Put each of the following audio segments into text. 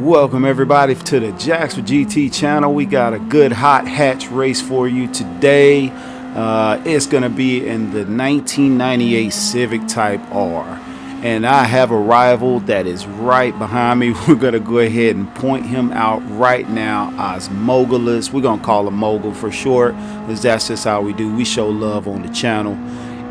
Welcome everybody to the Jax4GT channel. We got a good hot hatch race for you today. It's going to be in the 1998 Civic Type R. And I have a rival that is right behind me. We're going to go ahead and point him out right now. Osmogulis. We're going to call him Mogul for short, because that's just how we do. We show love on the channel.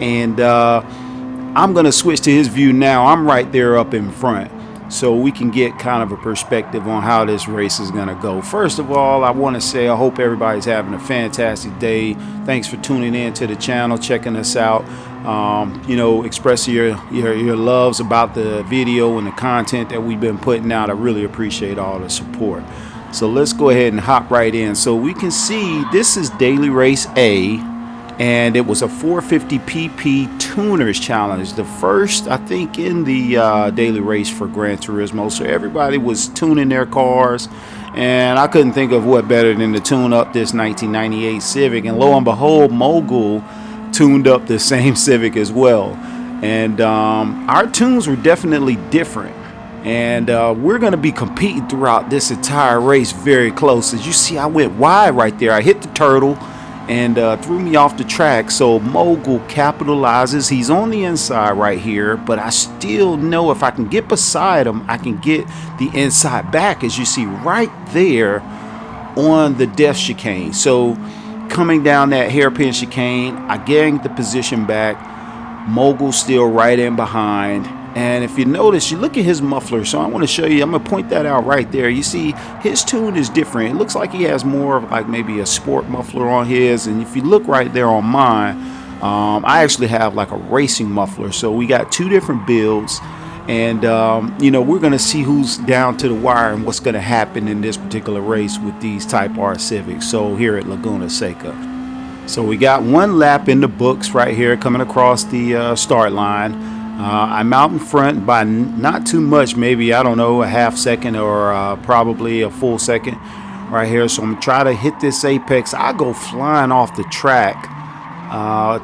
And I'm going to switch to his view now. I'm right there up in front, so we can get kind of a perspective on how this race is going to go. First of all, I want to say I hope everybody's having a fantastic day. Thanks for tuning in to the channel, checking us out. You know, express your loves about the video and the content that we've been putting out. I really appreciate all the support. So let's go ahead and hop right in. So we can see this is Daily Race A, and it was a 450 pp tuners challenge, the first I think in the daily race for Gran Turismo. So everybody was tuning their cars, and I couldn't think of what better than to tune up this 1998 Civic, and lo and behold, Mogul tuned up the same Civic as well. And our tunes were definitely different, and we're going to be competing throughout this entire race very close. As you see, I went wide right there. I hit the turtle and threw me off the track. So Mogul capitalizes. He's on the inside right here, but I still know if I can get beside him, I can get the inside back, as you see right there on the death chicane. So coming down that hairpin chicane, I gained the position back. Mogul still right in behind. And if you notice, you look at his muffler. So I want to show you, I'm going to point that out right there. You see his tune is different. It looks like he has more of like maybe a sport muffler on his. And if you look right there on mine, I actually have like a racing muffler. So we got two different builds. And, you know, we're going to see who's down to the wire and what's going to happen in this particular race with these Type R Civics. So here at Laguna, Seca. So we got one lap in the books right here coming across the start line. I'm out in front by not too much, maybe, I don't know, a half second or probably a full second right here. So I'm going to try to hit this apex. I go flying off the track.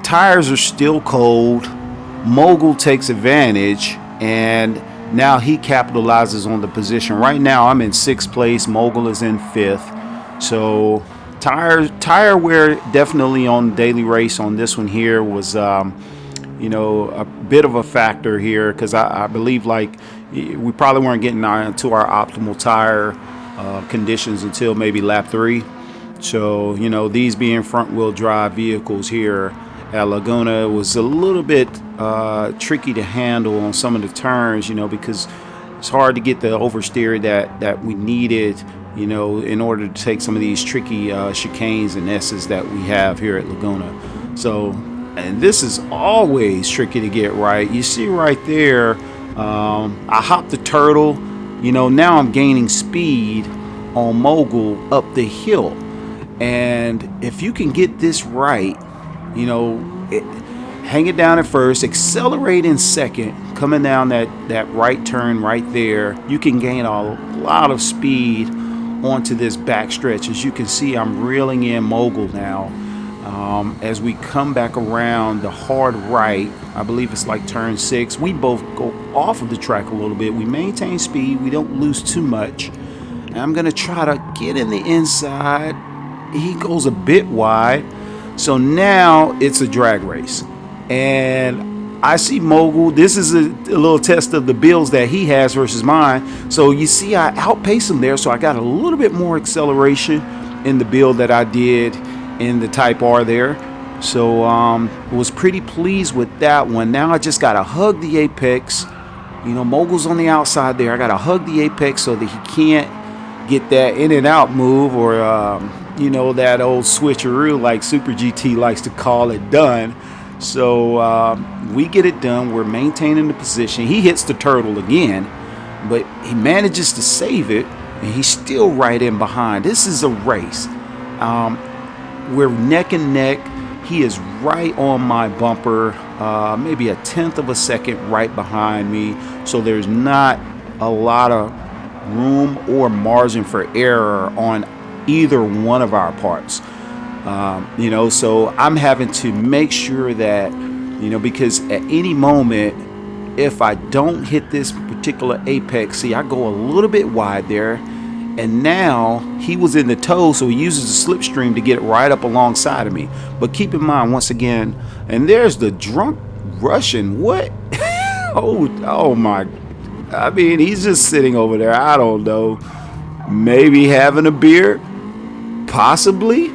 Tires are still cold. Mogul takes advantage, and now he capitalizes on the position. Right now I'm in 6th place. Mogul is in 5th. So tire wear definitely on daily race on this one here was you know, a bit of a factor here, because I believe like we probably weren't getting to our optimal tire conditions until maybe lap 3. So, you know, these being front wheel drive vehicles here at Laguna was a little bit tricky to handle on some of the turns, you know, because it's hard to get the oversteer that we needed, you know, in order to take some of these tricky chicanes and S's that we have here at Laguna. So, and this is always tricky to get right. You see right there, I hopped the turtle. You know, now I'm gaining speed on Mogul up the hill. And if you can get this right, you know, hang it down at first, accelerate in second, coming down that right turn right there, you can gain a lot of speed onto this back stretch. As you can see, I'm reeling in Mogul now. As we come back around the hard right, I believe it's like turn 6, we both go off of the track a little bit. We maintain speed, we don't lose too much. And I'm gonna try to get in the inside. He goes a bit wide, so now it's a drag race. And I see Mogul, this is a little test of the builds that he has versus mine. So you see I outpace him there, so I got a little bit more acceleration in the build that I did in the Type R there. So was pretty pleased with that one. Now I just gotta hug the apex. You know, Mogul's on the outside there. I gotta hug the apex so that he can't get that in and out move, or you know, that old switcheroo like Super GT likes to call it, done. So we get it done. We're maintaining the position. He hits the turtle again, but he manages to save it, and he's still right in behind. This is a race. We're neck and neck. He is right on my bumper, maybe a 1/10 of a second right behind me. So there's not a lot of room or margin for error on either one of our parts. You know, so I'm having to make sure that, you know, because at any moment if I don't hit this particular apex, see, I go a little bit wide there, and now he was in the toe, so he uses the slipstream to get it right up alongside of me. But keep in mind, once again, and there's the drunk Russian. What? oh my, I mean, he's just sitting over there, I don't know, maybe having a beer, possibly.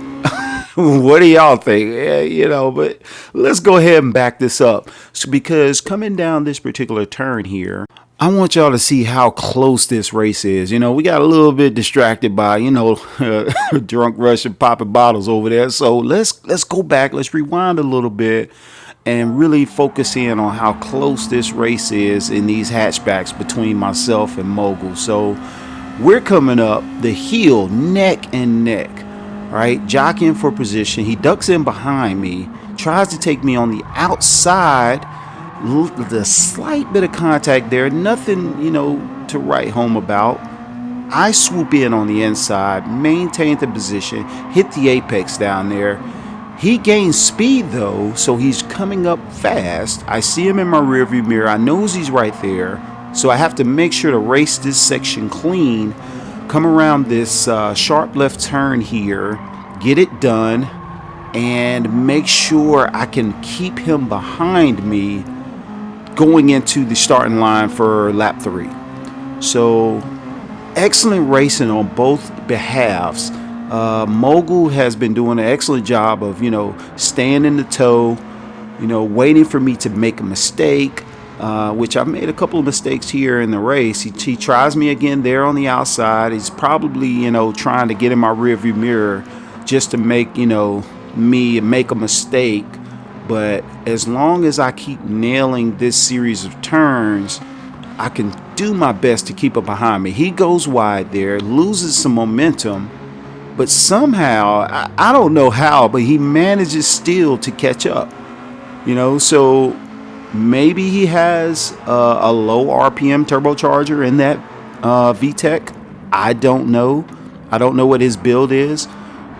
What do y'all think? Yeah, you know, but let's go ahead and back this up. So, because coming down this particular turn here, I want y'all to see how close this race is. You know, we got a little bit distracted by, you know, drunk Russian popping bottles over there. So let's go back. Let's rewind a little bit and really focus in on how close this race is in these hatchbacks between myself and Mogul. So we're coming up the hill neck and neck. Right, jockeying for position. He ducks in behind me, tries to take me on the outside. The slight bit of contact there, nothing, you know, to write home about. I swoop in on the inside, maintain the position, hit the apex down there. He gains speed though, so he's coming up fast. I see him in my rearview mirror. I know he's right there, so I have to make sure to race this section clean. Come around this sharp left turn here, get it done, and make sure I can keep him behind me going into the starting line for lap 3. So excellent racing on both behalves. Mogul has been doing an excellent job of, you know, staying in the toe, you know, waiting for me to make a mistake. Which I've made a couple of mistakes here in the race. He tries me again there on the outside. He's probably, you know, trying to get in my rearview mirror just to make, you know, me make a mistake. But as long as I keep nailing this series of turns, I can do my best to keep it behind me. He goes wide there, loses some momentum, but somehow, I don't know how, but he manages still to catch up. You know, so maybe he has a low RPM turbocharger in that VTEC. I don't know. I don't know what his build is,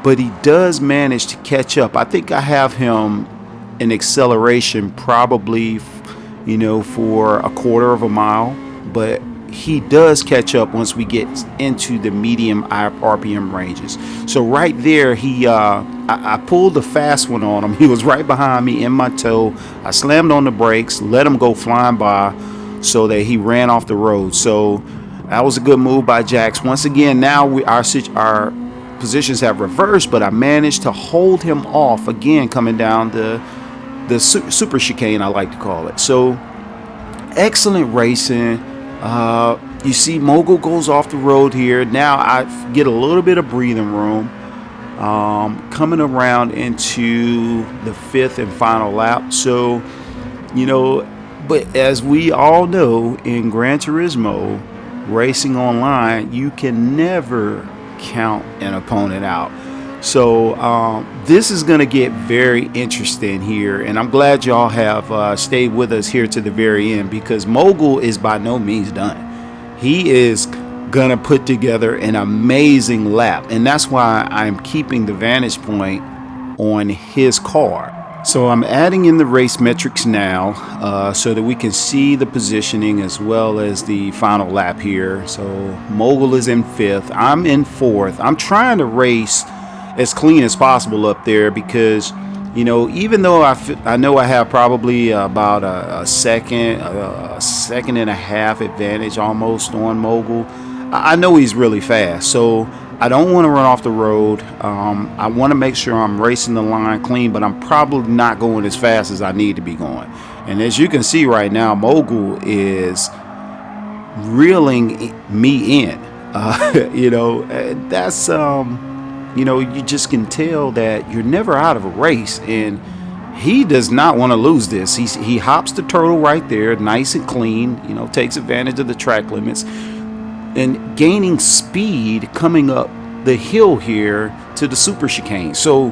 but he does manage to catch up. I think I have him in acceleration probably, you know, for a quarter of a mile, but he does catch up once we get into the medium RPM ranges. So right there, I pulled the fast one on him. He was right behind me in my toe. I slammed on the brakes, let him go flying by so that he ran off the road. So that was a good move by Jax. Once again, now our positions have reversed, but I managed to hold him off again coming down the super chicane, I like to call it. So excellent racing. You see Mogul goes off the road here. Now I get a little bit of breathing room. Coming around into the 5th and final lap. So, you know, but as we all know in Gran Turismo racing online, you can never count an opponent out. So this is going to get very interesting here, and I'm glad y'all have stayed with us here to the very end, because Mogul is by no means done. He is going to put together an amazing lap, and that's why I'm keeping the vantage point on his car. So I'm adding in the race metrics now so that we can see the positioning as well as the final lap here. So Mogul is in 5th. I'm in 4th. I'm trying to race as clean as possible up there because, you know, even though I know I have probably about a second and a half advantage almost on Mogul, I know he's really fast. So I don't want to run off the road. I want to make sure I'm racing the line clean, but I'm probably not going as fast as I need to be going. And as you can see right now, Mogul is reeling me in. You know, that's you know, you just can tell that you're never out of a race, and he does not want to lose this. He hops the turtle right there, nice and clean, you know, takes advantage of the track limits, and gaining speed coming up the hill here to the super chicane. So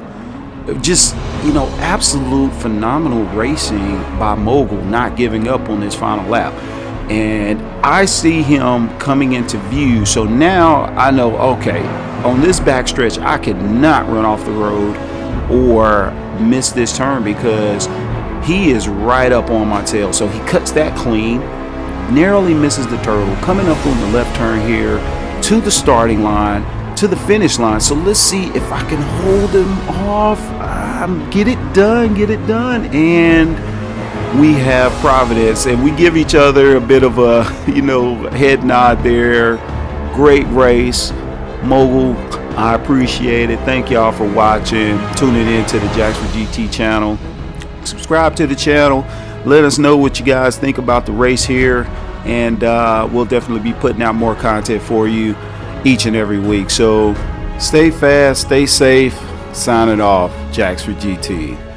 just, you know, absolute phenomenal racing by Mogul, not giving up on this final lap. And I see him coming into view, so now I know, okay, on this backstretch I cannot run off the road or miss this turn, because he is right up on my tail. So he cuts that clean, narrowly misses the turtle, coming up on the left turn here to the starting line, to the finish line. So let's see if I can hold him off. Get it done. And we have Providence, and we give each other a bit of a, you know, head nod there. Great race, Mogul. I appreciate it. Thank y'all for watching, tuning in to the Jax4GT channel. Subscribe to the channel. Let us know what you guys think about the race here, and we'll definitely be putting out more content for you each and every week. So stay fast, stay safe. Signing off, Jax4GT.